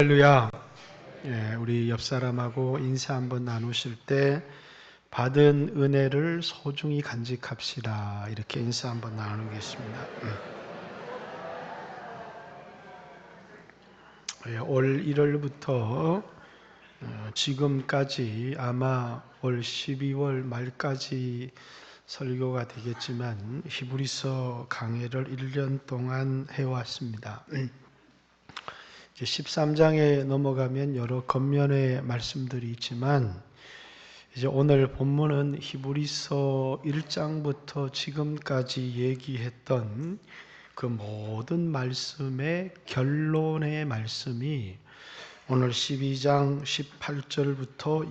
할렐루야. 우리 옆 사람하고 인사 한번 나누실 때 받은 은혜를 소중히 간직합시다. 이렇게 인사 한번 나누겠습니다. 올 1월부터 지금까지 아마 올 12월 말까지 설교가 되겠지만 히브리서 강해를 1년 동안 해왔습니다. 13장에 넘어가면 여러 겉면의 말씀들이 있지만 이제 오늘 본문은 히브리서 1장부터 지금까지 얘기했던 그 모든 말씀의 결론의 말씀이 오늘 12장 18절부터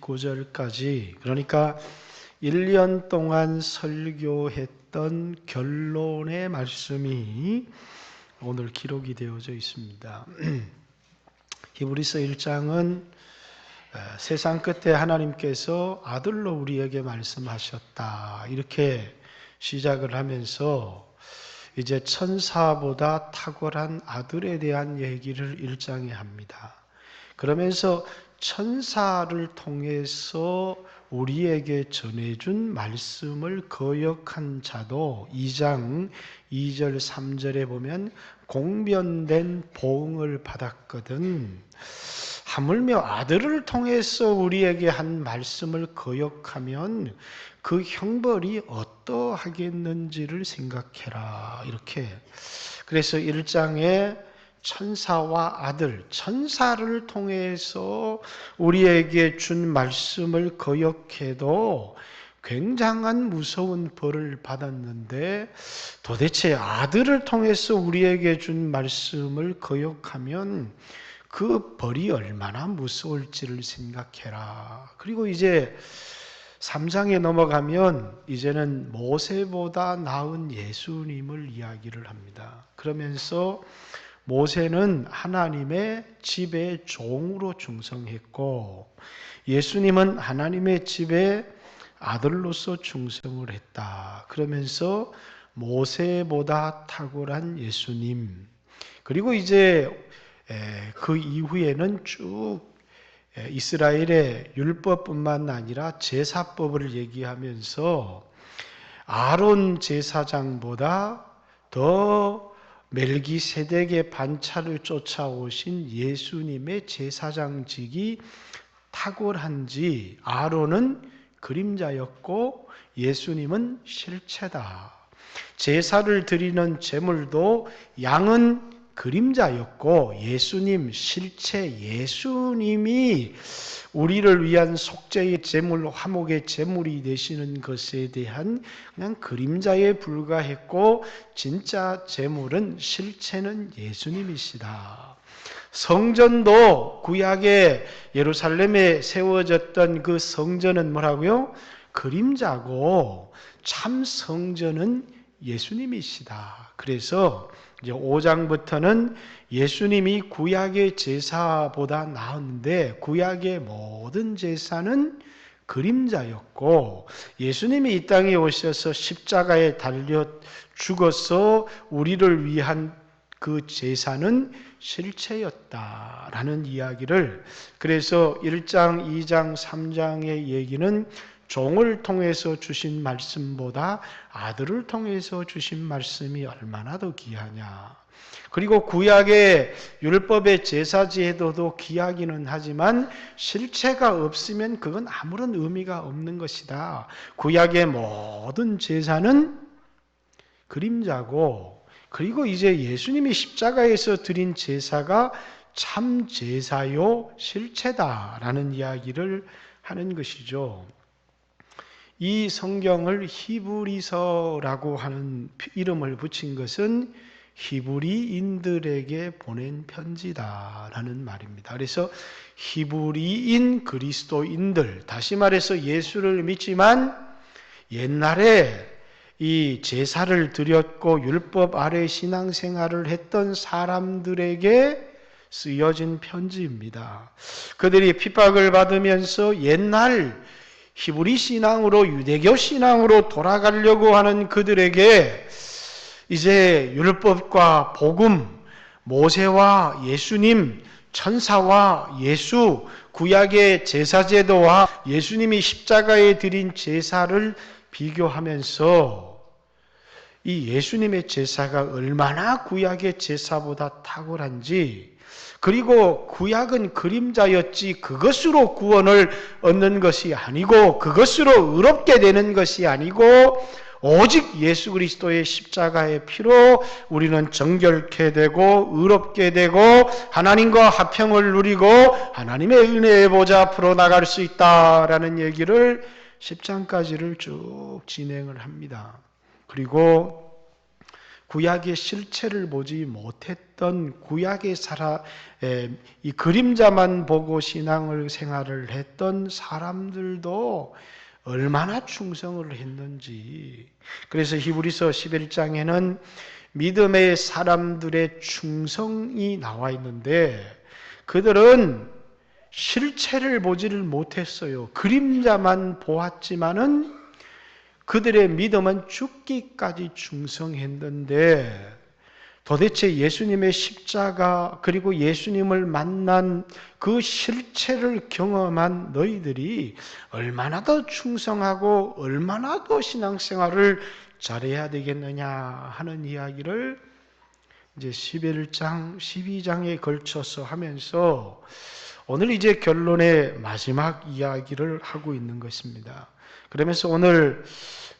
29절까지, 그러니까 1년 동안 설교했던 결론의 말씀이 오늘 기록이 되어져 있습니다. 히브리서 1장은 세상 끝에 하나님께서 아들로 우리에게 말씀하셨다, 이렇게 시작을 하면서 이제 천사보다 탁월한 아들에 대한 얘기를 1장에 합니다. 그러면서 천사를 통해서 우리에게 전해준 말씀을 거역한 자도 2장 2절 3절에 보면 공변된 보응을 받았거든. 하물며 아들을 통해서 우리에게 한 말씀을 거역하면 그 형벌이 어떠하겠는지를 생각해라, 이렇게. 그래서 1장에 천사와 아들, 천사를 통해서 우리에게 준 말씀을 거역해도 굉장한 무서운 벌을 받았는데, 도대체 아들을 통해서 우리에게 준 말씀을 거역하면 그 벌이 얼마나 무서울지를 생각해라. 그리고 이제 3장에 넘어가면 이제는 모세보다 나은 예수님을 이야기를 합니다. 그러면서 모세는 하나님의 집의 종으로 충성했고 예수님은 하나님의 집의 아들로서 충성을 했다. 그러면서 모세보다 탁월한 예수님, 그리고 이제 그 이후에는 쭉 이스라엘의 율법뿐만 아니라 제사법을 얘기하면서 아론 제사장보다 더 멜기세덱의 반차를 쫓아오신 예수님의 제사장직이 탁월한지, 아론은 그림자였고 예수님은 실체다. 제사를 드리는 제물도 양은 그림자였고 예수님 실체, 예수님이 우리를 위한 속죄의 제물, 화목의 제물이 되시는 것에 대한 그냥 그림자에 불과했고 진짜 제물은, 실체는 예수님이시다. 성전도 구약의 예루살렘에 세워졌던 그 성전은 뭐라고요? 그림자고 참 성전은 예수님이시다. 그래서 이제 5장부터는 예수님이 구약의 제사보다 나았는데 구약의 모든 제사는 그림자였고 예수님이 이 땅에 오셔서 십자가에 달려 죽어서 우리를 위한 그 제사는 실체였다라는 이야기를, 그래서 1장, 2장, 3장의 얘기는 종을 통해서 주신 말씀보다 아들을 통해서 주신 말씀이 얼마나 더 귀하냐. 그리고 구약의 율법의 제사제도도 귀하기는 하지만 실체가 없으면 그건 아무런 의미가 없는 것이다. 구약의 모든 제사는 그림자고, 그리고 이제 예수님이 십자가에서 드린 제사가 참 제사요 실체다라는 이야기를 하는 것이죠. 이 성경을 히브리서라고 하는 이름을 붙인 것은 히브리인들에게 보낸 편지다라는 말입니다. 그래서 히브리인 그리스도인들, 다시 말해서 예수를 믿지만 옛날에 이 제사를 드렸고 율법 아래 신앙생활을 했던 사람들에게 쓰여진 편지입니다. 그들이 핍박을 받으면서 옛날 히브리 신앙으로, 유대교 신앙으로 돌아가려고 하는 그들에게 이제 율법과 복음, 모세와 예수님 천사와 예수, 구약의 제사제도와 예수님이 십자가에 드린 제사를 비교하면서 이 예수님의 제사가 얼마나 구약의 제사보다 탁월한지, 그리고 구약은 그림자였지 그것으로 구원을 얻는 것이 아니고 그것으로 의롭게 되는 것이 아니고 오직 예수 그리스도의 십자가의 피로 우리는 정결케 되고 의롭게 되고 하나님과 화평을 누리고 하나님의 은혜의 보좌 앞으로 나갈 수 있다라는 얘기를 10장까지를 쭉 진행을 합니다. 그리고 구약의 실체를 보지 못했던 구약의 이 그림자만 보고 신앙을 생활을 했던 사람들도 얼마나 충성을 했는지. 그래서 히브리서 11장에는 믿음의 사람들의 충성이 나와 있는데 그들은 실체를 보지를 못했어요. 그림자만 보았지만은 그들의 믿음은 죽기까지 충성했는데 도대체 예수님의 십자가 그리고 예수님을 만난 그 실체를 경험한 너희들이 얼마나 더 충성하고 얼마나 더 신앙생활을 잘해야 되겠느냐 하는 이야기를 이제 11장, 12장에 걸쳐서 하면서 오늘 이제 결론의 마지막 이야기를 하고 있는 것입니다. 그러면서 오늘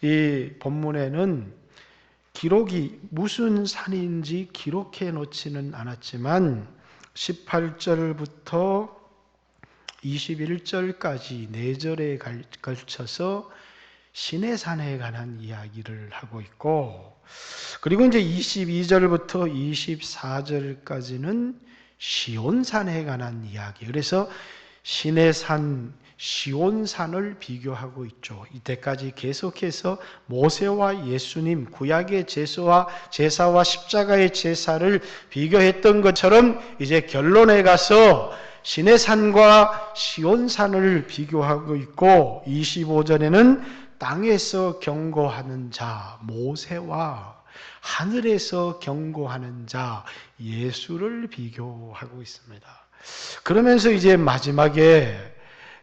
이 본문에는 기록이 무슨 산인지 기록해 놓지는 않았지만 18절부터 21절까지 4절에 걸쳐서 시내산에 관한 이야기를 하고 있고, 그리고 이제 22절부터 24절까지는 시온산에 관한 이야기. 그래서 시내산, 시온산을 비교하고 있죠. 이때까지 계속해서 모세와 예수님, 구약의 제사와 십자가의 제사를 비교했던 것처럼 이제 결론에 가서 시내산과 시온산을 비교하고 있고, 25절에는 땅에서 경고하는 자 모세와 하늘에서 경고하는 자 예수를 비교하고 있습니다. 그러면서 이제 마지막에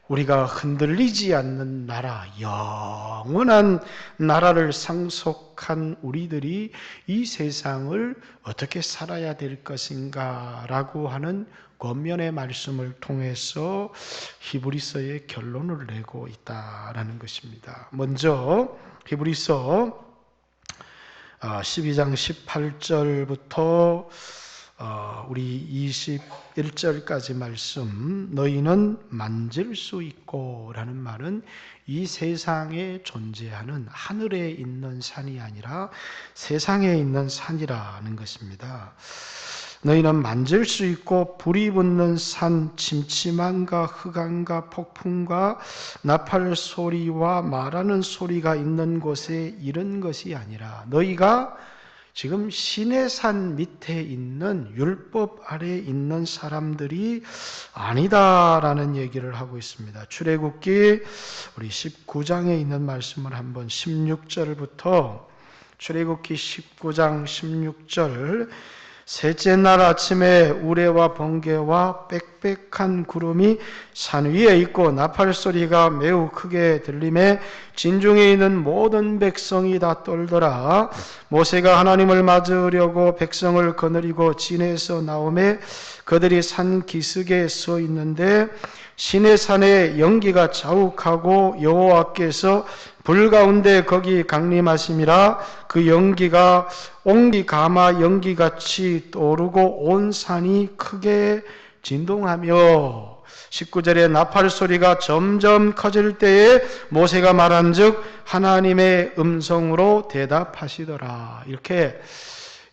우리가 흔들리지 않는 나라, 영원한 나라를 상속한 우리들이 이 세상을 어떻게 살아야 될 것인가 라고 하는 권면의 말씀을 통해서 히브리서의 결론을 내고 있다라는 것입니다. 먼저 히브리서 12장 18절부터 우리 21절까지 말씀, 너희는 만질 수 있고 라는 말은 이 세상에 존재하는 하늘에 있는 산이 아니라 세상에 있는 산이라는 것입니다. 너희는 만질 수 있고 불이 붙는 산, 침침함과 흑암과 폭풍과 나팔 소리와 말하는 소리가 있는 곳에 이른 것이 아니라 너희가 지금 시내산 밑에 있는 율법 아래에 있는 사람들이 아니다라는 얘기를 하고 있습니다. 출애굽기 우리 19장에 있는 말씀을 한번 16절부터 출애굽기 19장 16절, 셋째 날 아침에 우레와 번개와 빽빽한 구름이 산 위에 있고 나팔 소리가 매우 크게 들리매 진중에 있는 모든 백성이 다 떨더라. 모세가 하나님을 맞으려고 백성을 거느리고 진에서 나오매 그들이 산 기슭에 서 있는데 시내산에 연기가 자욱하고 여호와께서 불 가운데 거기 강림하심이라. 그 연기가 옹기가마 연기같이 떠오르고 온 산이 크게 진동하며 19절에 나팔 소리가 점점 커질 때에 모세가 말한즉 하나님의 음성으로 대답하시더라. 이렇게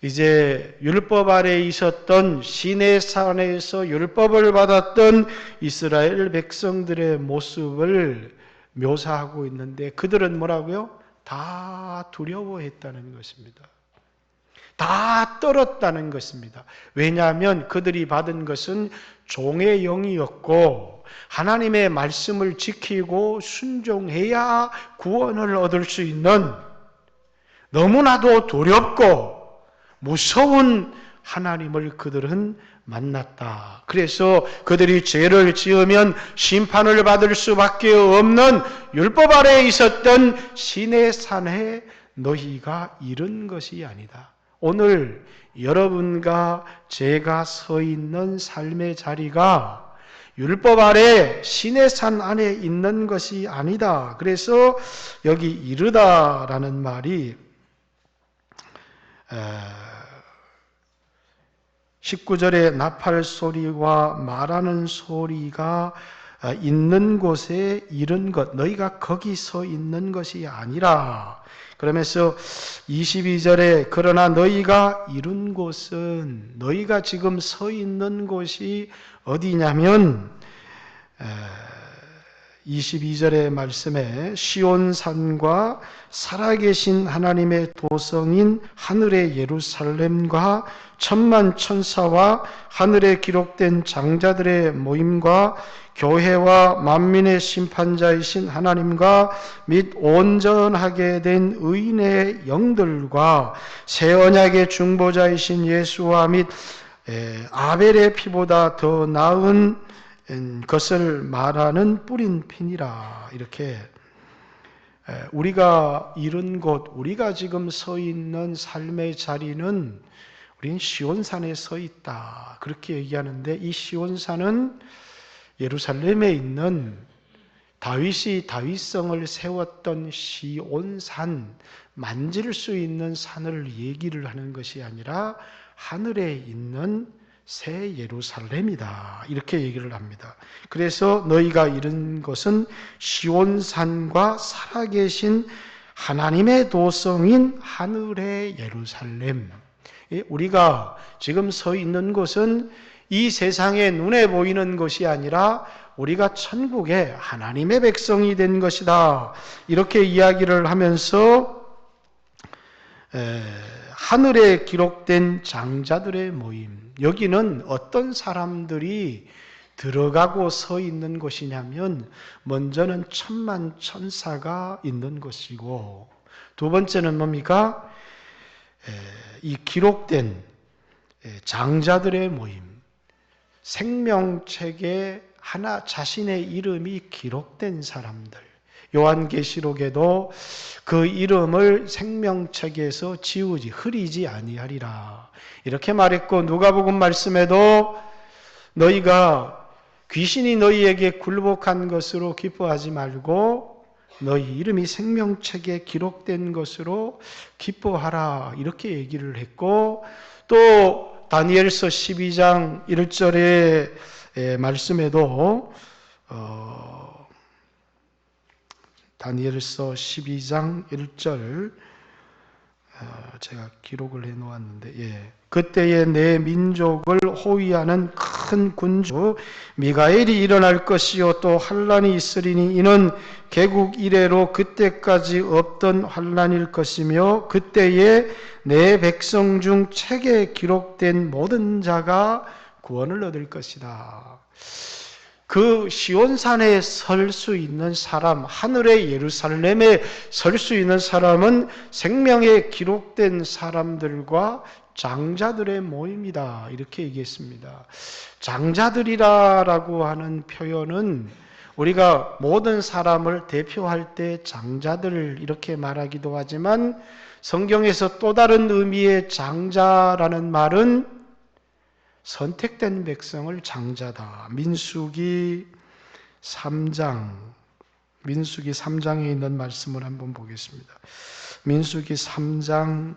이제 율법 아래에 있었던 시내산에서 율법을 받았던 이스라엘 백성들의 모습을 묘사하고 있는데 그들은 뭐라고요? 다 두려워했다는 것입니다. 다 떨었다는 것입니다. 왜냐하면 그들이 받은 것은 종의 영이었고 하나님의 말씀을 지키고 순종해야 구원을 얻을 수 있는 너무나도 두렵고 무서운 하나님을 그들은 만났다. 그래서 그들이 죄를 지으면 심판을 받을 수밖에 없는 율법 아래에 있었던 시내 산에 너희가 이른 것이 아니다. 오늘 여러분과 제가 서 있는 삶의 자리가 율법 아래 시내산 안에 있는 것이 아니다. 그래서 여기 이르다라는 말이 19절에 나팔 소리와 말하는 소리가 있는 곳에 이른 것, 너희가 거기 서 있는 것이 아니라, 그러면서 22절에 그러나 너희가 이룬 곳은, 너희가 지금 서 있는 곳이 어디냐면 22절의 말씀에 시온산과 살아계신 하나님의 도성인 하늘의 예루살렘과 천만 천사와 하늘에 기록된 장자들의 모임과 교회와 만민의 심판자이신 하나님과 및 온전하게 된 의인의 영들과 새 언약의 중보자이신 예수와 및 아벨의 피보다 더 나은 것을 말하는 뿌린 피니라. 이렇게 우리가 이룬 곳, 우리가 지금 서 있는 삶의 자리는 우리는 시온산에 서 있다. 그렇게 얘기하는데, 이 시온산은 예루살렘에 있는 다윗이 다윗성을 세웠던 시온산, 만질 수 있는 산을 얘기를 하는 것이 아니라 하늘에 있는 새 예루살렘이다. 이렇게 얘기를 합니다. 그래서 너희가 이른 것은 시온산과 살아계신 하나님의 도성인 하늘의 예루살렘. 우리가 지금 서 있는 곳은 이 세상에 눈에 보이는 것이 아니라 우리가 천국의 하나님의 백성이 된 것이다. 이렇게 이야기를 하면서 하늘에 기록된 장자들의 모임, 여기는 어떤 사람들이 들어가고 서 있는 곳이냐면, 먼저는 천만 천사가 있는 곳이고, 두 번째는 뭡니까? 이 기록된 장자들의 모임, 생명책에 하나 자신의 이름이 기록된 사람들. 요한계시록에도 그 이름을 생명책에서 지우지 흐리지 아니하리라 이렇게 말했고, 누가복음 말씀에도 너희가 귀신이 너희에게 굴복한 것으로 기뻐하지 말고 너희 이름이 생명책에 기록된 것으로 기뻐하라 이렇게 얘기를 했고, 또 다니엘서 12장 1절의 말씀에도 다니엘서 12장 1절 제가 기록을 해놓았는데, 그때에 내 민족을 호위하는 큰 군주 미가엘이 일어날 것이요 또 환란이 있으리니 이는 개국 이래로 그때까지 없던 환란일 것이며 그때에 내 백성 중 책에 기록된 모든 자가 구원을 얻을 것이다. 그 시온산에 설 수 있는 사람, 하늘의 예루살렘에 설 수 있는 사람은 생명에 기록된 사람들과 장자들의 모임이다 이렇게 얘기했습니다. 장자들이라고 하는 표현은 우리가 모든 사람을 대표할 때 장자들 이렇게 말하기도 하지만, 성경에서 또 다른 의미의 장자라는 말은 선택된 백성을 장자다. 민수기 3장에 있는 말씀을 한번 보겠습니다. 민수기 3장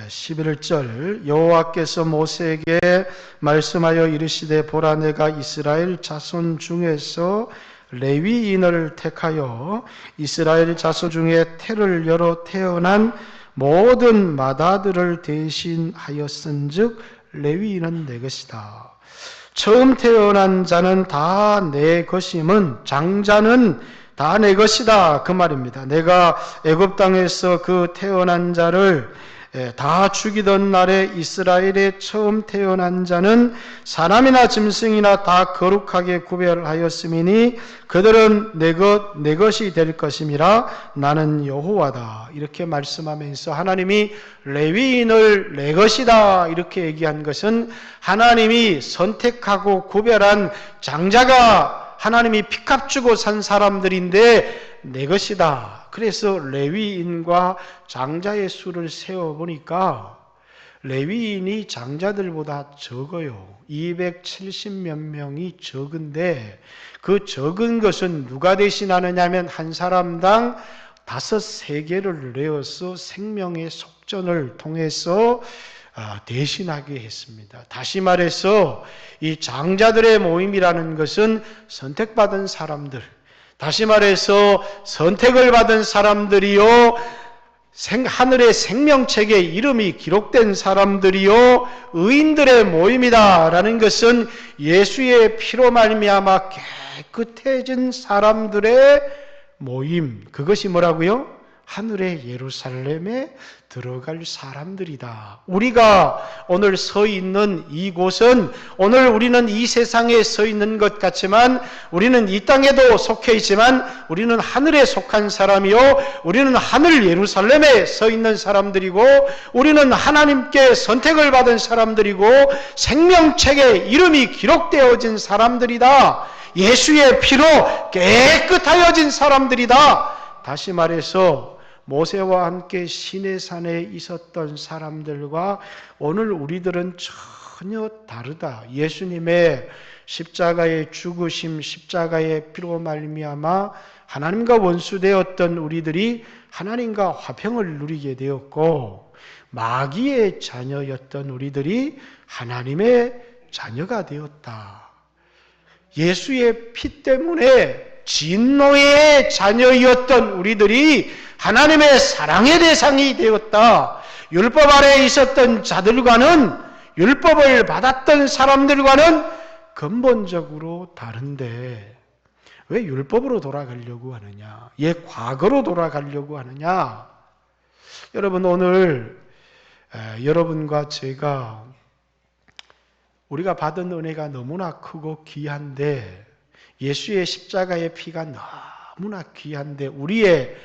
11절, 여호와께서 모세에게 말씀하여 이르시되 보라 내가 이스라엘 자손 중에서 레위인을 택하여 이스라엘 자손 중에 태를 열어 태어난 모든 맏아들을 대신하였은즉 레위인은 내 것이다. 처음 태어난 자는 다 내 것임은 장자는 다 내 것이다 그 말입니다. 내가 애굽 땅에서 그 태어난 자를 다 죽이던 날에 이스라엘에 처음 태어난 자는 사람이나 짐승이나 다 거룩하게 구별하였음이니 그들은 내 것이 될 것임이라. 나는 여호와다. 이렇게 말씀하면서 하나님이 레위인을 내 것이다 이렇게 얘기한 것은 하나님이 선택하고 구별한 장자가 하나님이 피값 주고 산 사람들인데 내 것이다. 그래서 레위인과 장자의 수를 세어보니까 레위인이 장자들보다 적어요. 270몇 명이 적은데 그 적은 것은 누가 대신하느냐 하면 한 사람당 5세계를 내어서 생명의 속전을 통해서 대신하게 했습니다. 다시 말해서 이 장자들의 모임이라는 것은 선택받은 사람들, 다시 말해서 선택을 받은 사람들이요, 하늘의 생명책에 이름이 기록된 사람들이요, 의인들의 모임이다라는 것은 예수의 피로 말미암아 깨끗해진 사람들의 모임, 그것이 뭐라고요? 하늘의 예루살렘에 들어갈 사람들이다. 우리가 오늘 서 있는 이곳은, 오늘 우리는 이 세상에 서 있는 것 같지만 우리는 이 땅에도 속해 있지만 우리는 하늘에 속한 사람이요, 우리는 하늘 예루살렘에 서 있는 사람들이고 우리는 하나님께 선택을 받은 사람들이고 생명책에 이름이 기록되어진 사람들이다. 예수의 피로 깨끗하여진 사람들이다. 다시 말해서 모세와 함께 시내산에 있었던 사람들과 오늘 우리들은 전혀 다르다. 예수님의 십자가의 죽으심, 십자가의 피로 말미암아 하나님과 원수되었던 우리들이 하나님과 화평을 누리게 되었고, 마귀의 자녀였던 우리들이 하나님의 자녀가 되었다. 예수의 피 때문에 진노의 자녀였던 우리들이 하나님의 사랑의 대상이 되었다. 율법 아래에 있었던 자들과는, 율법을 받았던 사람들과는 근본적으로 다른데 왜 율법으로 돌아가려고 하느냐? 옛 과거로 돌아가려고 하느냐? 여러분, 오늘 여러분과 제가 우리가 받은 은혜가 너무나 크고 귀한데, 예수의 십자가의 피가 너무나 귀한데 우리의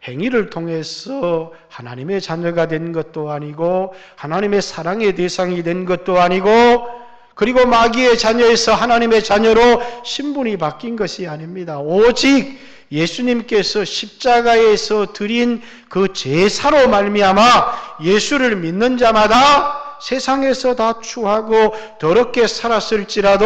행위를 통해서 하나님의 자녀가 된 것도 아니고 하나님의 사랑의 대상이 된 것도 아니고, 그리고 마귀의 자녀에서 하나님의 자녀로 신분이 바뀐 것이 아닙니다. 오직 예수님께서 십자가에서 드린 그 제사로 말미암아 예수를 믿는 자마다 세상에서 다 추하고 더럽게 살았을지라도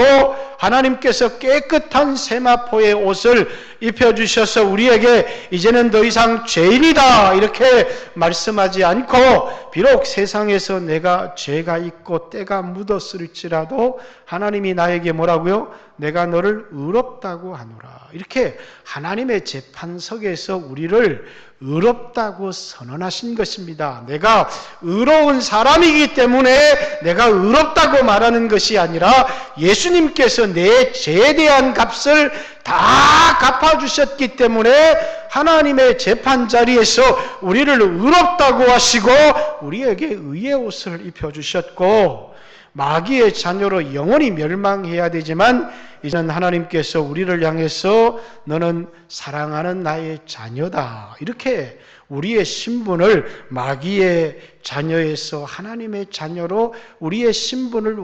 하나님께서 깨끗한 세마포의 옷을 입혀주셔서 우리에게 이제는 더 이상 죄인이다 이렇게 말씀하지 않고, 비록 세상에서 내가 죄가 있고 때가 묻었을지라도 하나님이 나에게 뭐라고요? 내가 너를 의롭다고 하노라. 이렇게 하나님의 재판석에서 우리를 의롭다고 선언하신 것입니다. 내가 의로운 사람이기 때문에 내가 의롭다고 말하는 것이 아니라 예수님께서 내 죄에 대한 값을 다 갚아주셨기 때문에 하나님의 재판 자리에서 우리를 의롭다고 하시고 우리에게 의의 옷을 입혀주셨고, 마귀의 자녀로 영원히 멸망해야 되지만 이제는 하나님께서 우리를 향해서 너는 사랑하는 나의 자녀다, 이렇게 우리의 신분을 마귀의 자녀에서 하나님의 자녀로 우리의 신분을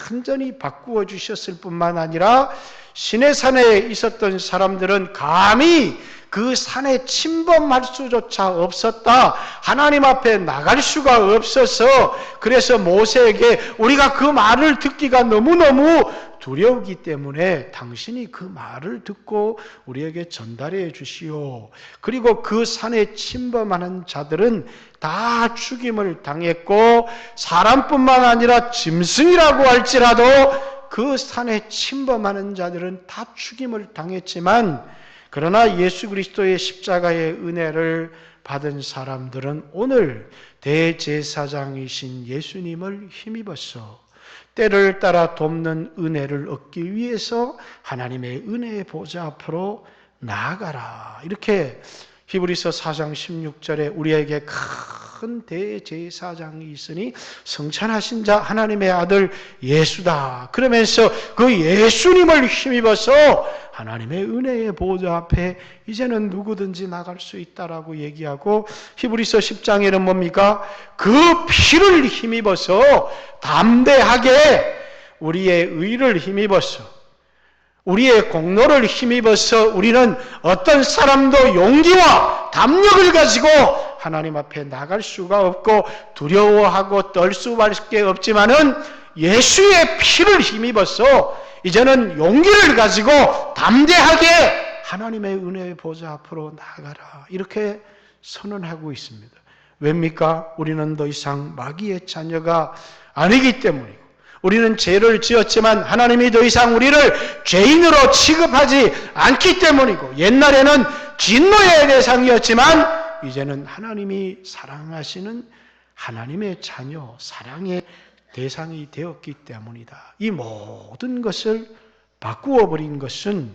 완전히 바꾸어 주셨을 뿐만 아니라, 시내산에 있었던 사람들은 감히 그 산에 침범할 수조차 없었다. 하나님 앞에 나갈 수가 없어서, 그래서 모세에게 우리가 그 말을 듣기가 너무너무 두려우기 때문에 당신이 그 말을 듣고 우리에게 전달해 주시오. 그리고 그 산에 침범하는 자들은 다 죽임을 당했고, 사람뿐만 아니라 짐승이라고 할지라도 그 산에 침범하는 자들은 다 죽임을 당했지만, 그러나 예수 그리스도의 십자가의 은혜를 받은 사람들은 오늘 대제사장이신 예수님을 힘입어서 때를 따라 돕는 은혜를 얻기 위해서 하나님의 은혜의 보좌 앞으로 나아가라, 이렇게 히브리서 4장 16절에 우리에게 큰 대제사장이 있으니 성찬하신 자 하나님의 아들 예수다. 그러면서 그 예수님을 힘입어서 하나님의 은혜의 보좌 앞에 이제는 누구든지 나갈 수 있다라고 얘기하고, 히브리서 10장에는 뭡니까? 그 피를 힘입어서 담대하게 우리의 의를 힘입어서, 우리의 공로를 힘입어서 우리는 어떤 사람도 용기와 담력을 가지고 하나님 앞에 나갈 수가 없고 두려워하고 떨 수밖에 없지만은 예수의 피를 힘입어서 이제는 용기를 가지고 담대하게 하나님의 은혜의 보좌 앞으로 나아가라, 이렇게 선언하고 있습니다. 왜입니까? 우리는 더 이상 마귀의 자녀가 아니기 때문이고, 우리는 죄를 지었지만 하나님이 더 이상 우리를 죄인으로 취급하지 않기 때문이고, 옛날에는 진노의 대상이었지만 이제는 하나님이 사랑하시는 하나님의 자녀, 사랑의 대상이 되었기 때문이다. 이 모든 것을 바꾸어 버린 것은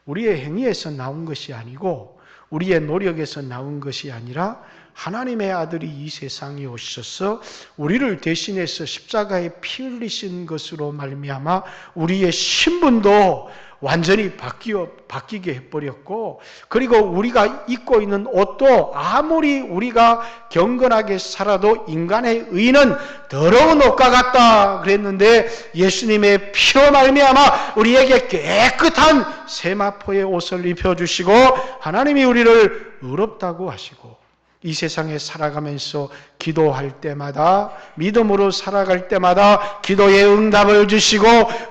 우리의 행위에서 나온 것이 아니고 우리의 노력에서 나온 것이 아니라 하나님의 아들이 이 세상에 오셔서 우리를 대신해서 십자가에 피 흘리신 것으로 말미암아 우리의 신분도 완전히 바뀌게 해버렸고, 그리고 우리가 입고 있는 옷도 아무리 우리가 경건하게 살아도 인간의 의는 더러운 옷과 같다 그랬는데, 예수님의 피로 말미암아 우리에게 깨끗한 세마포의 옷을 입혀주시고 하나님이 우리를 의롭다고 하시고, 이 세상에 살아가면서 기도할 때마다, 믿음으로 살아갈 때마다 기도의 응답을 주시고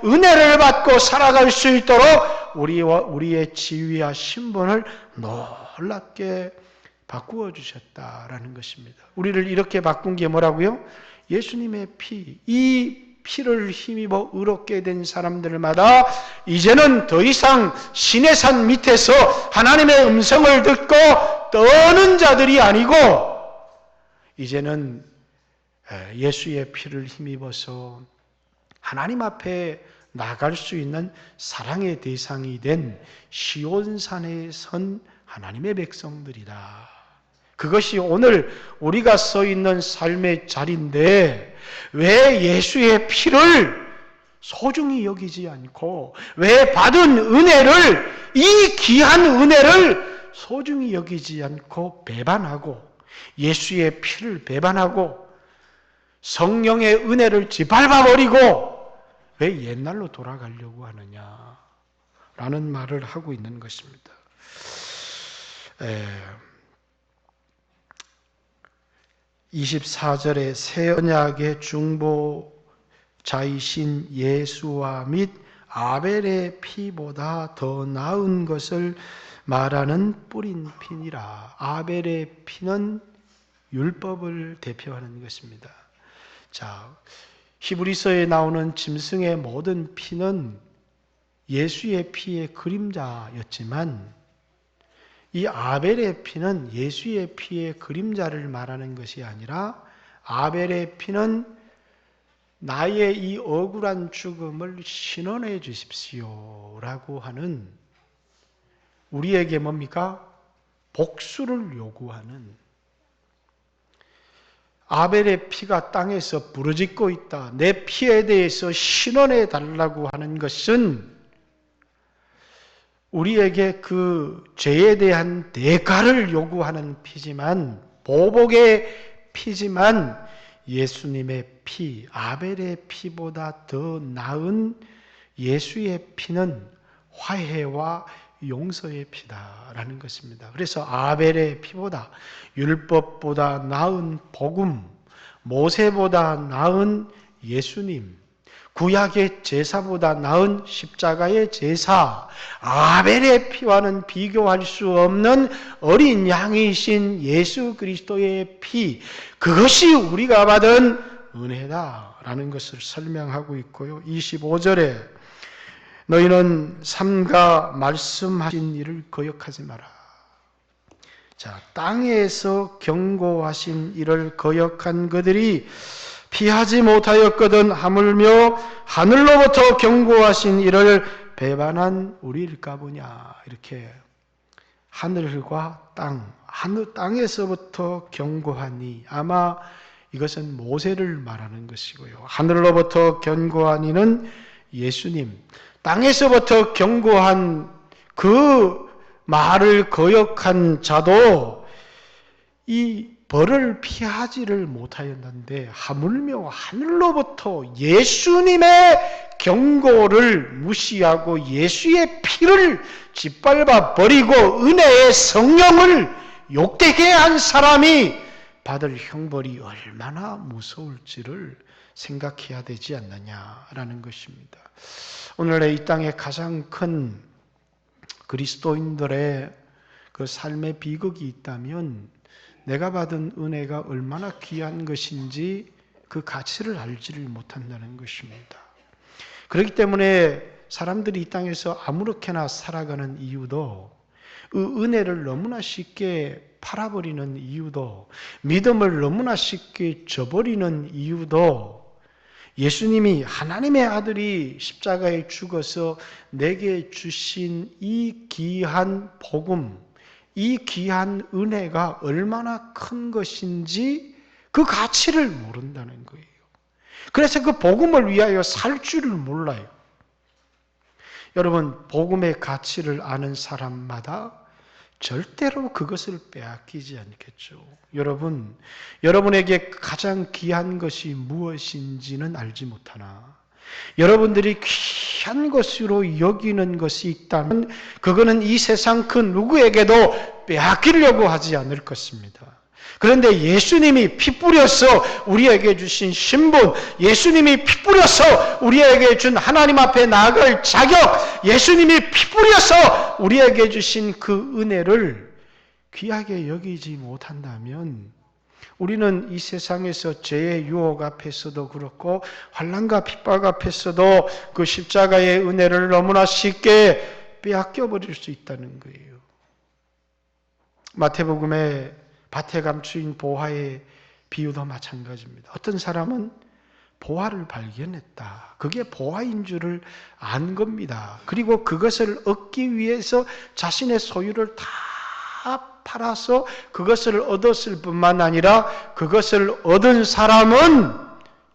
은혜를 받고 살아갈 수 있도록 우리의 지위와 신분을 놀랍게 바꾸어 주셨다라는 것입니다. 우리를 이렇게 바꾼 게 뭐라고요? 예수님의 피. 이 피를 힘입어 의롭게 된 사람들마다 이제는 더 이상 신의 산 밑에서 하나님의 음성을 듣고 떠는 자들이 아니고, 이제는 예수의 피를 힘입어서 하나님 앞에 나갈 수 있는 사랑의 대상이 된 시온산에 선 하나님의 백성들이다. 그것이 오늘 우리가 서 있는 삶의 자리인데, 왜 예수의 피를 소중히 여기지 않고, 왜 받은 은혜를, 이 귀한 은혜를 소중히 여기지 않고 배반하고, 예수의 피를 배반하고 성령의 은혜를 짓밟아버리고 왜 옛날로 돌아가려고 하느냐라는 말을 하고 있는 것입니다. 24절에 새 언약의 중보자이신 예수와 및 아벨의 피보다 더 나은 것을 말하는 뿌린 피니라. 아벨의 피는 율법을 대표하는 것입니다. 자, 히브리서에 나오는 짐승의 모든 피는 예수의 피의 그림자였지만, 이 아벨의 피는 예수의 피의 그림자를 말하는 것이 아니라, 아벨의 피는 나의 이 억울한 죽음을 신원해 주십시오라고 하는, 우리에게 뭡니까? 복수를 요구하는, 아벨의 피가 땅에서 부러지고 있다, 내 피에 대해서 신원해 달라고 하는 것은 우리에게 그 죄에 대한 대가를 요구하는 피지만, 보복의 피지만, 예수님의 피, 아벨의 피보다 더 나은 예수의 피는 화해와 용서의 피다라는 것입니다. 그래서 아벨의 피보다, 율법보다 나은 복음, 모세보다 나은 예수님, 구약의 제사보다 나은 십자가의 제사, 아벨의 피와는 비교할 수 없는 어린 양이신 예수 그리스도의 피, 그것이 우리가 받은 은혜다라는 것을 설명하고 있고요. 25절에 너희는 삼가 말씀하신 일을 거역하지 마라. 자, 땅에서 경고하신 일을 거역한 그들이 피하지 못하였거든 하물며 하늘로부터 경고하신 일을 배반한 우리일까 보냐. 이렇게 하늘과 땅에서부터 견고하니, 아마 이것은 모세를 말하는 것이고요. 하늘로부터 견고한 이는 예수님, 땅에서부터 견고한 그 말을 거역한 자도 이 벌을 피하지를 못하였는데, 하물며 하늘로부터 예수님의 경고를 무시하고 예수의 피를 짓밟아 버리고 은혜의 성령을 욕되게 한 사람이 받을 형벌이 얼마나 무서울지를 생각해야 되지 않느냐라는 것입니다. 오늘의 이 땅에 가장 큰 그리스도인들의 그 삶의 비극이 있다면, 내가 받은 은혜가 얼마나 귀한 것인지 그 가치를 알지를 못한다는 것입니다. 그렇기 때문에 사람들이 이 땅에서 아무렇게나 살아가는 이유도, 그 은혜를 너무나 쉽게 팔아버리는 이유도, 믿음을 너무나 쉽게 저버리는 이유도, 예수님이, 하나님의 아들이 십자가에 죽어서 내게 주신 이 귀한 복음, 이 귀한 은혜가 얼마나 큰 것인지 그 가치를 모른다는 거예요. 그래서 그 복음을 위하여 살 줄을 몰라요. 여러분, 복음의 가치를 아는 사람마다 절대로 그것을 빼앗기지 않겠죠. 여러분에게 가장 귀한 것이 무엇인지는 알지 못하나, 여러분들이 귀한 것으로 여기는 것이 있다면 그거는 이 세상 그 누구에게도 빼앗기려고 하지 않을 것입니다. 그런데 예수님이 피 뿌려서 우리에게 주신 신분, 예수님이 피 뿌려서 우리에게 준 하나님 앞에 나아갈 자격, 예수님이 피 뿌려서 우리에게 주신 그 은혜를 귀하게 여기지 못한다면, 우리는 이 세상에서 죄의 유혹 앞에서도 그렇고 환난과 핍박 앞에서도 그 십자가의 은혜를 너무나 쉽게 빼앗겨 버릴 수 있다는 거예요. 마태복음의 밭에 감추인 보화의 비유도 마찬가지입니다. 어떤 사람은 보화를 발견했다. 그게 보화인 줄을 안 겁니다. 그리고 그것을 얻기 위해서 자신의 소유를 다 팔아서 그것을 얻었을 뿐만 아니라, 그것을 얻은 사람은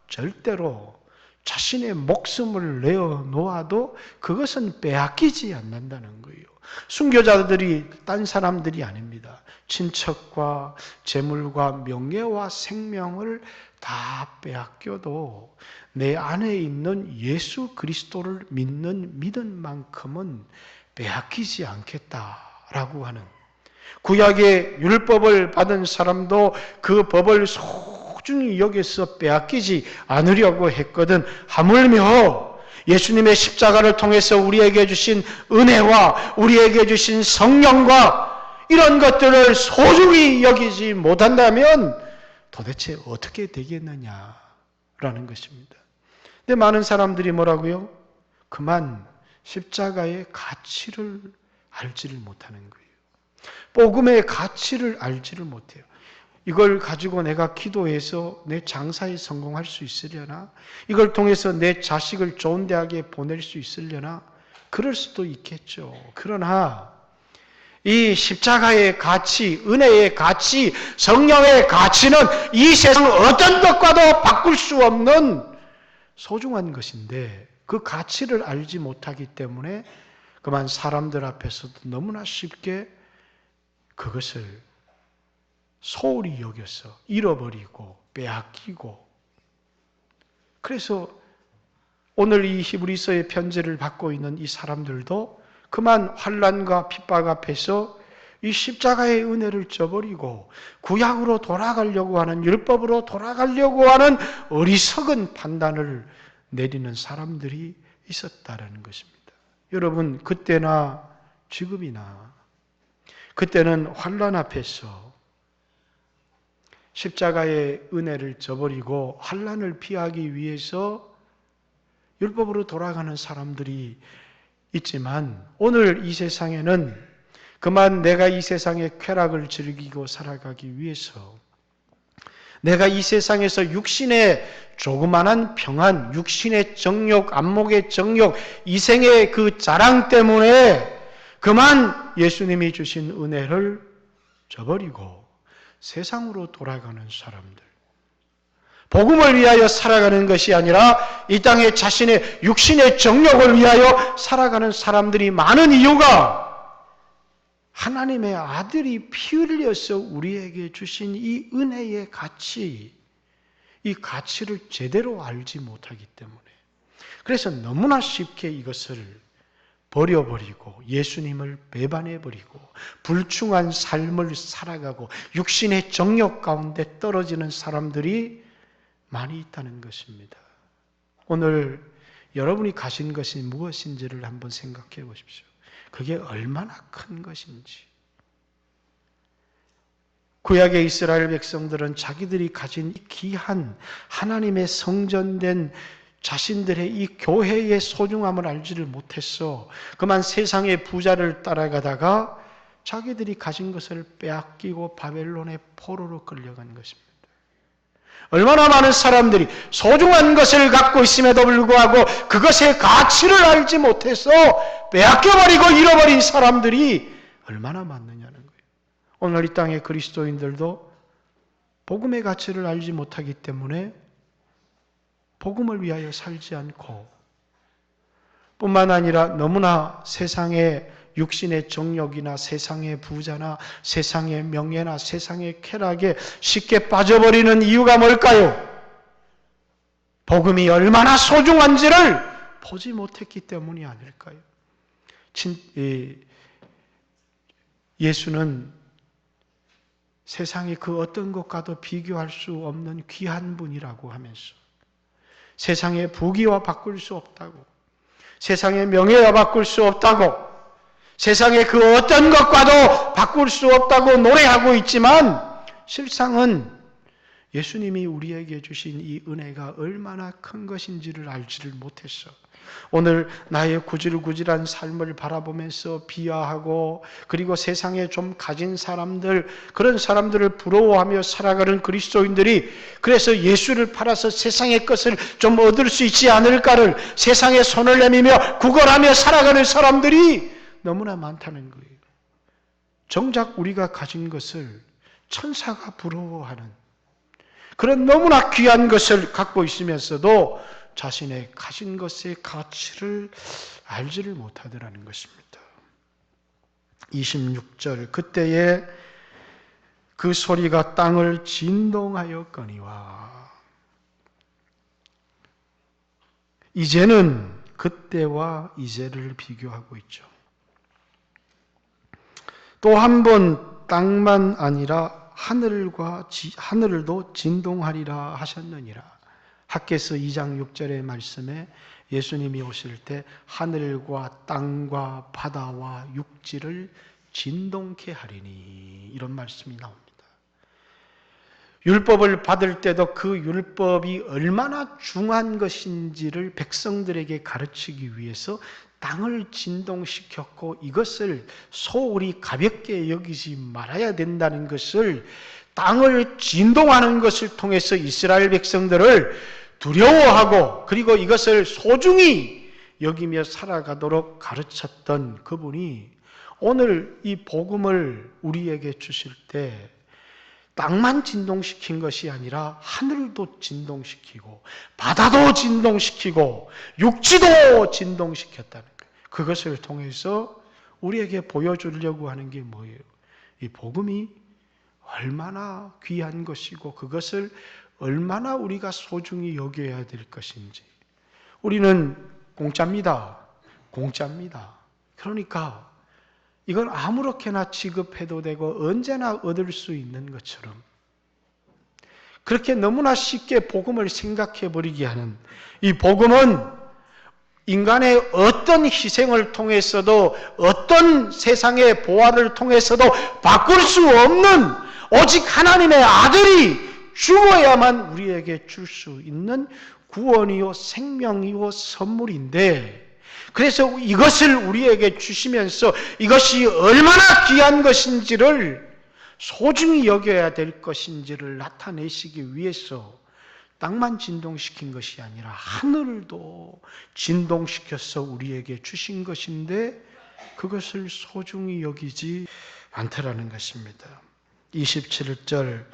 절대로 자신의 목숨을 내어 놓아도 그것은 빼앗기지 않는다는 거예요. 순교자들이 딴 사람들이 아닙니다. 친척과 재물과 명예와 생명을 다 빼앗겨도 내 안에 있는 예수 그리스도를 믿는 믿음만큼은 빼앗기지 않겠다라고 하는, 구약의 율법을 받은 사람도 그 법을 소중히 여겨서 빼앗기지 않으려고 했거든. 하물며 예수님의 십자가를 통해서 우리에게 주신 은혜와 우리에게 주신 성령과 이런 것들을 소중히 여기지 못한다면 도대체 어떻게 되겠느냐라는 것입니다. 근데 많은 사람들이 뭐라고요? 그만 십자가의 가치를 알지를 못하는 거예요. 복음의 가치를 알지를 못해요. 이걸 가지고 내가 기도해서 내 장사에 성공할 수 있으려나? 이걸 통해서 내 자식을 좋은 대학에 보낼 수 있으려나? 그럴 수도 있겠죠. 그러나 이 십자가의 가치, 은혜의 가치, 성령의 가치는 이 세상 어떤 것과도 바꿀 수 없는 소중한 것인데, 그 가치를 알지 못하기 때문에 그만 사람들 앞에서도 너무나 쉽게 그것을 소홀히 여겨서 잃어버리고 빼앗기고, 그래서 오늘 이 히브리서의 편지를 받고 있는 이 사람들도 그만 환난과 핍박 앞에서 이 십자가의 은혜를 저버리고 구약으로 돌아가려고 하는, 율법으로 돌아가려고 하는 어리석은 판단을 내리는 사람들이 있었다는 것입니다. 여러분, 그때나 지금이나, 그때는 환난 앞에서 십자가의 은혜를 저버리고 환난을 피하기 위해서 율법으로 돌아가는 사람들이 있지만, 오늘 이 세상에는 그만 내가 이 세상의 쾌락을 즐기고 살아가기 위해서, 내가 이 세상에서 육신의 조그만한 평안, 육신의 정욕, 안목의 정욕, 이생의 그 자랑 때문에 그만 예수님이 주신 은혜를 저버리고 세상으로 돌아가는 사람들, 복음을 위하여 살아가는 것이 아니라 이 땅에 자신의 육신의 정욕을 위하여 살아가는 사람들이 많은 이유가 하나님의 아들이 피 흘려서 우리에게 주신 이 은혜의 가치, 이 가치를 제대로 알지 못하기 때문에, 그래서 너무나 쉽게 이것을 버려버리고 예수님을 배반해버리고 불충한 삶을 살아가고 육신의 정욕 가운데 떨어지는 사람들이 많이 있다는 것입니다. 오늘 여러분이 가진 것이 무엇인지를 한번 생각해 보십시오. 그게 얼마나 큰 것인지. 구약의 이스라엘 백성들은 자기들이 가진 귀한 하나님의 성전된 자신들의 이 교회의 소중함을 알지를 못했어. 그만 세상의 부자를 따라가다가 자기들이 가진 것을 빼앗기고 바벨론의 포로로 끌려간 것입니다. 얼마나 많은 사람들이 소중한 것을 갖고 있음에도 불구하고 그것의 가치를 알지 못해서 빼앗겨버리고 잃어버린 사람들이 얼마나 많느냐는 거예요. 오늘 이 땅의 그리스도인들도 복음의 가치를 알지 못하기 때문에 복음을 위하여 살지 않고, 뿐만 아니라 너무나 세상의 육신의 정욕이나 세상의 부자나 세상의 명예나 세상의 쾌락에 쉽게 빠져버리는 이유가 뭘까요? 복음이 얼마나 소중한지를 보지 못했기 때문이 아닐까요? 예수는 세상의 그 어떤 것과도 비교할 수 없는 귀한 분이라고 하면서 세상의 부귀와 바꿀 수 없다고, 세상의 명예와 바꿀 수 없다고, 세상의 그 어떤 것과도 바꿀 수 없다고 노래하고 있지만 실상은 예수님이 우리에게 주신 이 은혜가 얼마나 큰 것인지를 알지를 못했어. 오늘 나의 구질구질한 삶을 바라보면서 비하하고, 그리고 세상에 좀 가진 사람들, 그런 사람들을 부러워하며 살아가는 그리스도인들이 그래서 예수를 팔아서 세상의 것을 좀 얻을 수 있지 않을까를 세상에 손을 내밀며 구걸하며 살아가는 사람들이 너무나 많다는 거예요. 정작 우리가 가진 것을 천사가 부러워하는 그런 너무나 귀한 것을 갖고 있으면서도 자신의 가진 것의 가치를 알지를 못하더라는 것입니다. 26절, 그때에 그 소리가 땅을 진동하였거니와. 이제는 그때와 이제를 비교하고 있죠. 또 한 번 땅만 아니라 하늘도 진동하리라 하셨느니라. 학개서 2장 6절의 말씀에 예수님이 오실 때 하늘과 땅과 바다와 육지를 진동케 하리니, 이런 말씀이 나옵니다. 율법을 받을 때도 그 율법이 얼마나 중요한 것인지를 백성들에게 가르치기 위해서 땅을 진동시켰고, 이것을 소홀히 가볍게 여기지 말아야 된다는 것을, 땅을 진동하는 것을 통해서 이스라엘 백성들을 두려워하고 그리고 이것을 소중히 여기며 살아가도록 가르쳤던 그분이 오늘 이 복음을 우리에게 주실 때 땅만 진동시킨 것이 아니라 하늘도 진동시키고 바다도 진동시키고 육지도 진동시켰다는 거예요. 그것을 통해서 우리에게 보여주려고 하는 게 뭐예요? 이 복음이 얼마나 귀한 것이고 그것을 얼마나 우리가 소중히 여겨야 될 것인지. 우리는 공짜입니다. 그러니까 이건 아무렇게나 취급해도 되고 언제나 얻을 수 있는 것처럼 그렇게 너무나 쉽게 복음을 생각해 버리게 하는 이 복음은 인간의 어떤 희생을 통해서도 어떤 세상의 보화를 통해서도 바꿀 수 없는 오직 하나님의 아들이 죽어야만 우리에게 줄 수 있는 구원이요 생명이요 선물인데, 그래서 이것을 우리에게 주시면서 이것이 얼마나 귀한 것인지를 소중히 여겨야 될 것인지를 나타내시기 위해서 땅만 진동시킨 것이 아니라 하늘도 진동시켜서 우리에게 주신 것인데, 그것을 소중히 여기지 않더라는 것입니다. 27절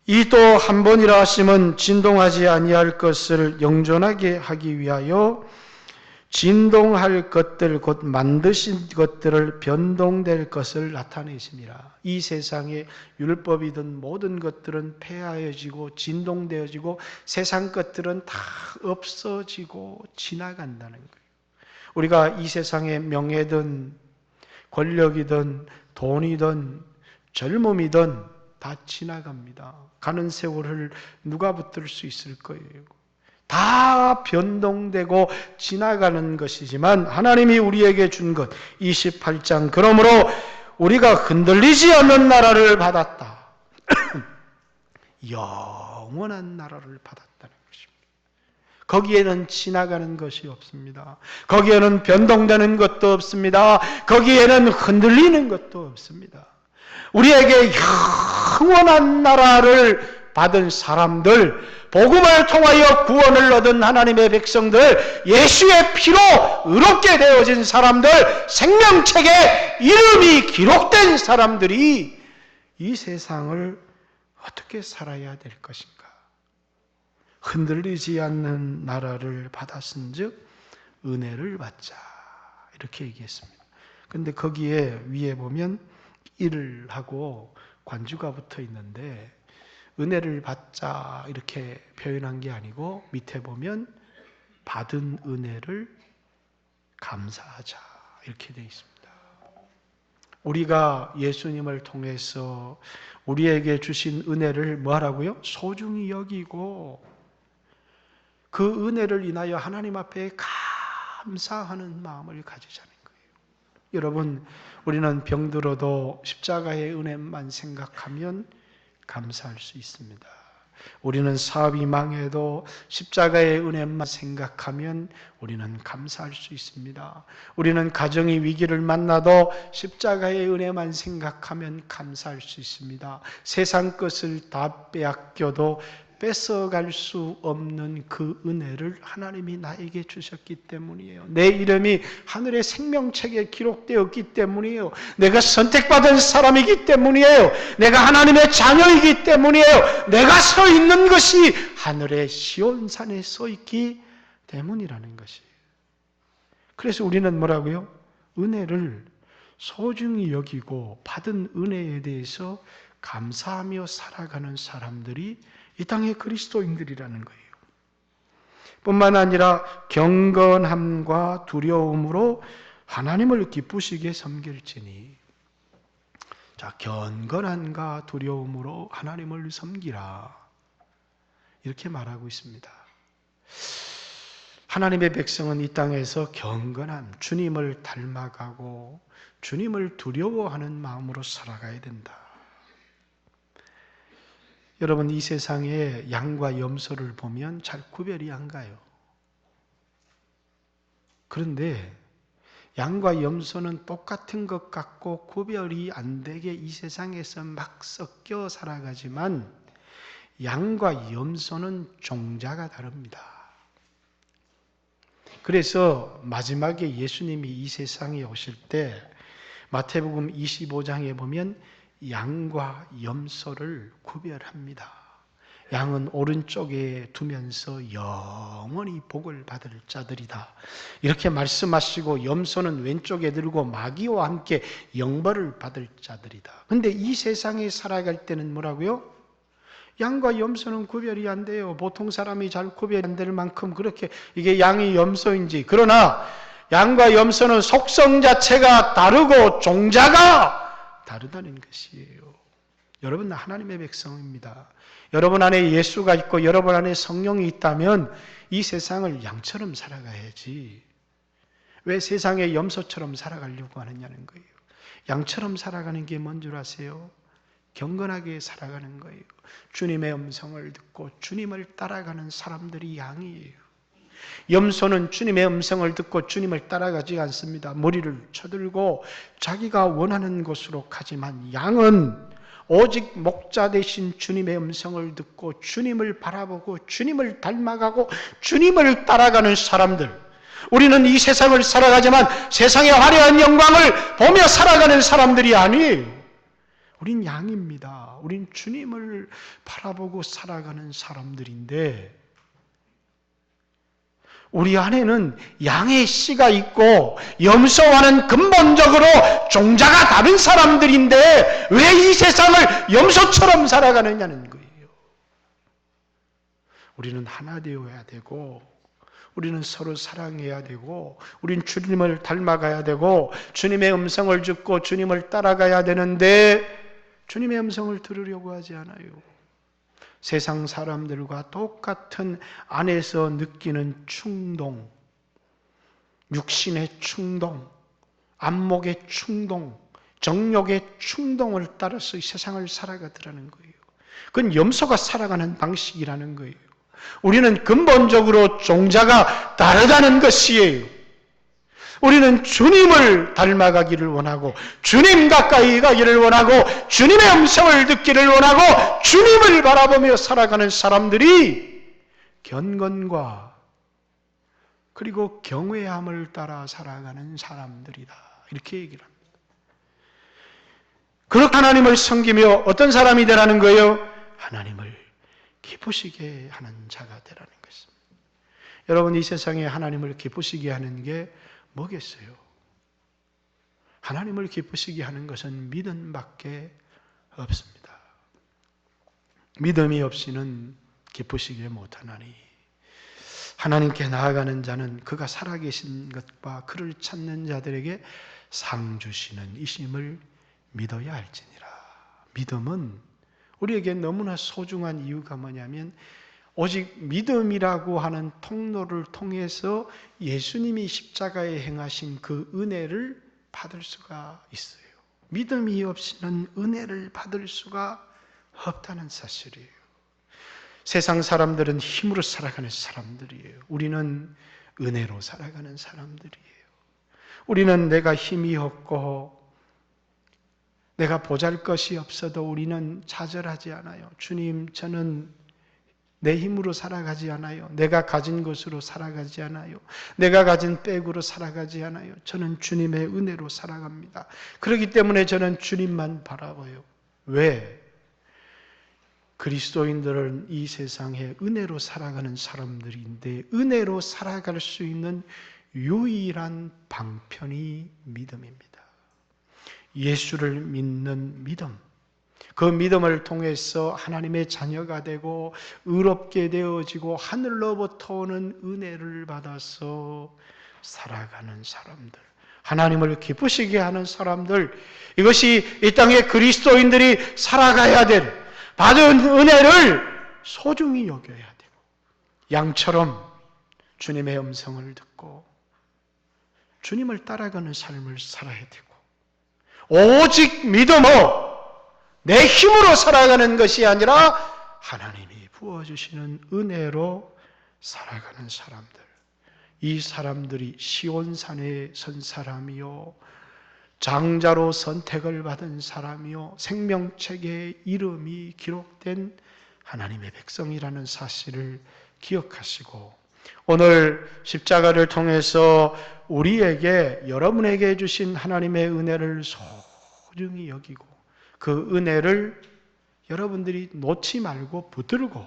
이도 한 번이라 하심은 진동하지 아니할 것을 영존하게 하기 위하여 진동할 것들 곧 만드신 것들을 변동될 것을 나타내심이라. 이 세상에 율법이든 모든 것들은 폐하여지고 진동되어지고 세상 것들은 다 없어지고 지나간다는 거예요. 우리가 이 세상의 명예든 권력이든 돈이든 젊음이든 다 지나갑니다. 가는 세월을 누가 붙들 수 있을 거예요. 다 변동되고 지나가는 것이지만 하나님이 우리에게 준 것 28장 그러므로 우리가 흔들리지 않는 나라를 받았다. 영원한 나라를 받았다는 것입니다. 거기에는 지나가는 것이 없습니다. 거기에는 변동되는 것도 없습니다. 거기에는 흔들리는 것도 없습니다. 우리에게 영원한 나라를 받은 사람들, 복음을 통하여 구원을 얻은 하나님의 백성들, 예수의 피로 의롭게 되어진 사람들, 생명책에 이름이 기록된 사람들이 이 세상을 어떻게 살아야 될 것인가? 흔들리지 않는 나라를 받았은즉 은혜를 받자 이렇게 얘기했습니다. 그런데 거기에 위에 보면 일을 하고 관주가 붙어 있는데 은혜를 받자 이렇게 표현한 게 아니고 밑에 보면 받은 은혜를 감사하자 이렇게 되어 있습니다. 우리가 예수님을 통해서 우리에게 주신 은혜를 뭐하라고요? 소중히 여기고 그 은혜를 인하여 하나님 앞에 감사하는 마음을 가지자는 거예요. 여러분, 우리는 병들어도 십자가의 은혜만 생각하면 감사할 수 있습니다. 우리는 사업이 망해도 십자가의 은혜만 생각하면 우리는 감사할 수 있습니다. 우리는 가정의 위기를 만나도 십자가의 은혜만 생각하면 감사할 수 있습니다. 세상 것을 다 빼앗겨도 뺏어갈 수 없는 그 은혜를 하나님이 나에게 주셨기 때문이에요. 내 이름이 하늘의 생명책에 기록되었기 때문이에요. 내가 선택받은 사람이기 때문이에요. 내가 하나님의 자녀이기 때문이에요. 내가 서 있는 것이 하늘의 시온산에 서 있기 때문이라는 것이에요. 그래서 우리는 뭐라고요? 은혜를 소중히 여기고 받은 은혜에 대해서 감사하며 살아가는 사람들이 이 땅의 그리스도인들이라는 거예요. 뿐만 아니라 경건함과 두려움으로 하나님을 기쁘시게 섬길지니. 자, 경건함과 두려움으로 하나님을 섬기라. 이렇게 말하고 있습니다. 하나님의 백성은 이 땅에서 경건함, 주님을 닮아가고 주님을 두려워하는 마음으로 살아가야 된다. 여러분, 이 세상에 양과 염소를 보면 잘 구별이 안 가요. 그런데 양과 염소는 똑같은 것 같고 구별이 안 되게 이 세상에서 막 섞여 살아가지만 양과 염소는 종자가 다릅니다. 그래서 마지막에 예수님이 이 세상에 오실 때 마태복음 25장에 보면 양과 염소를 구별합니다. 양은 오른쪽에 두면서 영원히 복을 받을 자들이다. 이렇게 말씀하시고 염소는 왼쪽에 들고 마귀와 함께 영벌을 받을 자들이다. 그런데 이 세상에 살아갈 때는 뭐라고요? 양과 염소는 구별이 안 돼요. 보통 사람이 잘 구별이 안 될 만큼 그렇게 이게 양이 염소인지. 그러나 양과 염소는 속성 자체가 다르고 종자가 다르다는 것이에요. 여러분 하나님의 백성입니다. 여러분 안에 예수가 있고 여러분 안에 성령이 있다면 이 세상을 양처럼 살아가야지. 왜 세상의 염소처럼 살아가려고 하느냐는 거예요. 양처럼 살아가는 게 뭔 줄 아세요? 경건하게 살아가는 거예요. 주님의 음성을 듣고 주님을 따라가는 사람들이 양이에요. 염소는 주님의 음성을 듣고 주님을 따라가지 않습니다. 머리를 쳐들고 자기가 원하는 곳으로 가지만 양은 오직 목자 되신 주님의 음성을 듣고 주님을 바라보고 주님을 닮아가고 주님을 따라가는 사람들, 우리는 이 세상을 살아가지만 세상의 화려한 영광을 보며 살아가는 사람들이 아니에요. 우린 양입니다. 우린 주님을 바라보고 살아가는 사람들인데 우리 안에는 양의 씨가 있고 염소와는 근본적으로 종자가 다른 사람들인데 왜 이 세상을 염소처럼 살아가느냐는 거예요. 우리는 하나 되어야 되고 우리는 서로 사랑해야 되고 우린 주님을 닮아가야 되고 주님의 음성을 듣고 주님을 따라가야 되는데 주님의 음성을 들으려고 하지 않아요. 세상 사람들과 똑같은 안에서 느끼는 충동, 육신의 충동, 안목의 충동, 정욕의 충동을 따라서 이 세상을 살아가더라는 거예요. 그건 염소가 살아가는 방식이라는 거예요. 우리는 근본적으로 종자가 다르다는 것이에요. 우리는 주님을 닮아가기를 원하고 주님 가까이 가기를 원하고 주님의 음성을 듣기를 원하고 주님을 바라보며 살아가는 사람들이 경건과 그리고 경외함을 따라 살아가는 사람들이다. 이렇게 얘기를 합니다. 그렇게 하나님을 섬기며 어떤 사람이 되라는 거예요? 하나님을 기쁘시게 하는 자가 되라는 것입니다. 여러분, 이 세상에 하나님을 기쁘시게 하는 게 뭐겠어요? 하나님을 기쁘시게 하는 것은 믿음밖에 없습니다. 믿음이 없이는 기쁘시게 못하나니 하나님께 나아가는 자는 그가 살아계신 것과 그를 찾는 자들에게 상 주시는 이심을 믿어야 할지니라. 믿음은 우리에게 너무나 소중한 이유가 뭐냐면 오직 믿음이라고 하는 통로를 통해서 예수님이 십자가에 행하신 그 은혜를 받을 수가 있어요. 믿음이 없이는 은혜를 받을 수가 없다는 사실이에요. 세상 사람들은 힘으로 살아가는 사람들이에요. 우리는 은혜로 살아가는 사람들이에요. 우리는 내가 힘이 없고 내가 보잘것이 없어도 우리는 좌절하지 않아요. 주님, 저는 내 힘으로 살아가지 않아요. 내가 가진 것으로 살아가지 않아요. 내가 가진 백으로 살아가지 않아요. 저는 주님의 은혜로 살아갑니다. 그렇기 때문에 저는 주님만 바라봐요. 왜? 그리스도인들은 이 세상에 은혜로 살아가는 사람들인데 은혜로 살아갈 수 있는 유일한 방편이 믿음입니다. 예수를 믿는 믿음. 그 믿음을 통해서 하나님의 자녀가 되고 의롭게 되어지고 하늘로부터 오는 은혜를 받아서 살아가는 사람들, 하나님을 기쁘시게 하는 사람들, 이것이 이 땅의 그리스도인들이 살아가야 될 받은 은혜를 소중히 여겨야 되고 양처럼 주님의 음성을 듣고 주님을 따라가는 삶을 살아야 되고 오직 믿음으로 내 힘으로 살아가는 것이 아니라 하나님이 부어주시는 은혜로 살아가는 사람들. 이 사람들이 시온산에 선 사람이요 장자로 선택을 받은 사람이요 생명책에 이름이 기록된 하나님의 백성이라는 사실을 기억하시고 오늘 십자가를 통해서 우리에게 여러분에게 주신 하나님의 은혜를 소중히 여기고 그 은혜를 여러분들이 놓지 말고 붙들고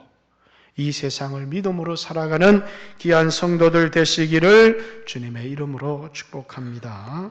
이 세상을 믿음으로 살아가는 귀한 성도들 되시기를 주님의 이름으로 축복합니다.